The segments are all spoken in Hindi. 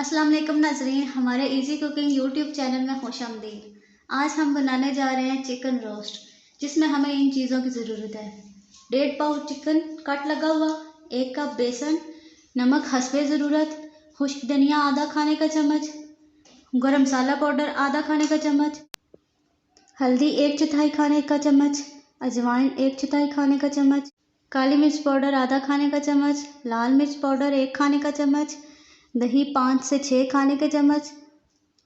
अस्सलाम वालेकुम नाज़रीन, हमारे इजी कुकिंग यूट्यूब चैनल में खुशामदीद। आज हम बनाने जा रहे हैं चिकन रोस्ट, जिसमें हमें इन चीज़ों की ज़रूरत है। 1.5 पाव चिकन कट लगा हुआ, 1 कप बेसन, नमक हस्बे ज़रूरत, खुश्क धनिया आधा खाने का चम्मच, गरम मसाला पाउडर आधा खाने का चम्मच, हल्दी 1/4 खाने का चम्मच, अजवाइन 1/4 खाने का चम्मच, काली मिर्च पाउडर आधा खाने का चम्मच, लाल मिर्च पाउडर 1 खाने का चम्मच, दही 5 से 6 खाने के चम्मच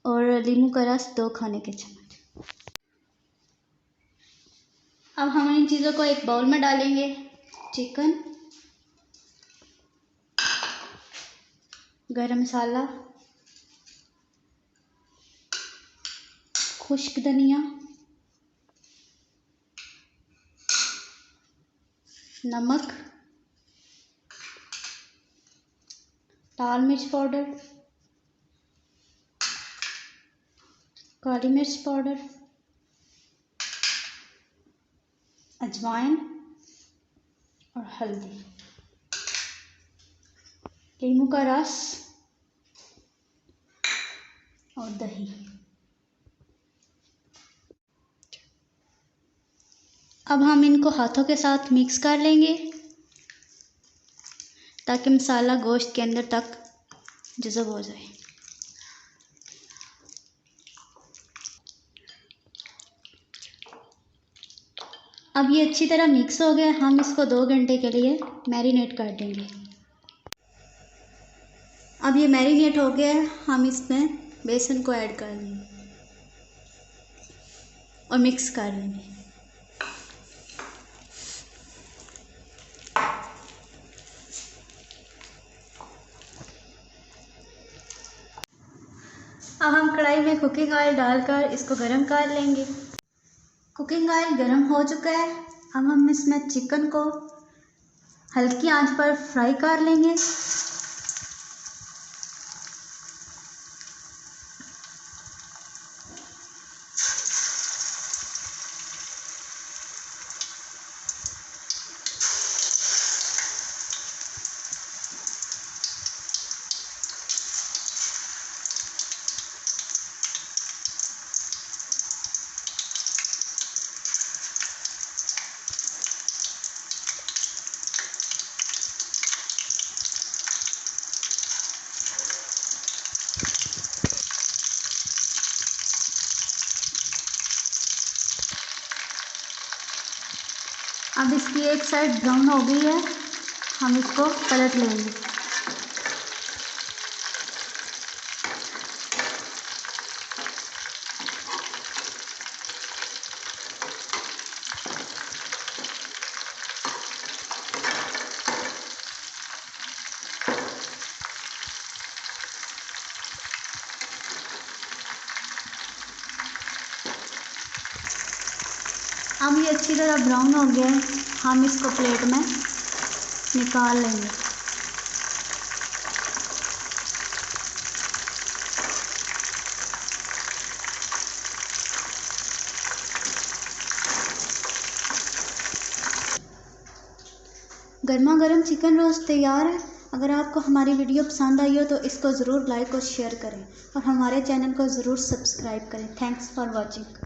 और नींबू का रस 2 खाने के चम्मच। अब हम इन चीज़ों को एक बाउल में डालेंगे। चिकन, गरम मसाला, खुश्क धनिया, नमक, लाल मिर्च पाउडर, काली मिर्च पाउडर, अजवाइन और हल्दी, नींबू का रस और दही। अब हम इनको हाथों के साथ मिक्स कर लेंगे ताकि मसाला गोश्त के अंदर तक जज़ब हो जाए। अब ये अच्छी तरह मिक्स हो गया। हम इसको 2 घंटे के लिए मैरिनेट कर देंगे। अब ये मैरिनेट हो गया है, हम इसमें बेसन को ऐड कर देंगे और मिक्स कर लेंगे। अब हम कढ़ाई में कुकिंग ऑयल डालकर इसको गरम कर लेंगे। कुकिंग ऑयल गरम हो चुका है। अब हम इसमें चिकन को हल्की आंच पर फ्राई कर लेंगे। अब इसकी एक साइड ब्राउन हो गई है, हम इसको पलट लेंगे। अब ये अच्छी तरह ब्राउन हो गया है, हम इसको प्लेट में निकाल लेंगे। गर्मा गर्म चिकन रोस्ट तैयार है। अगर आपको हमारी वीडियो पसंद आई हो तो इसको ज़रूर लाइक और शेयर करें और हमारे चैनल को ज़रूर सब्सक्राइब करें। Thanks for watching.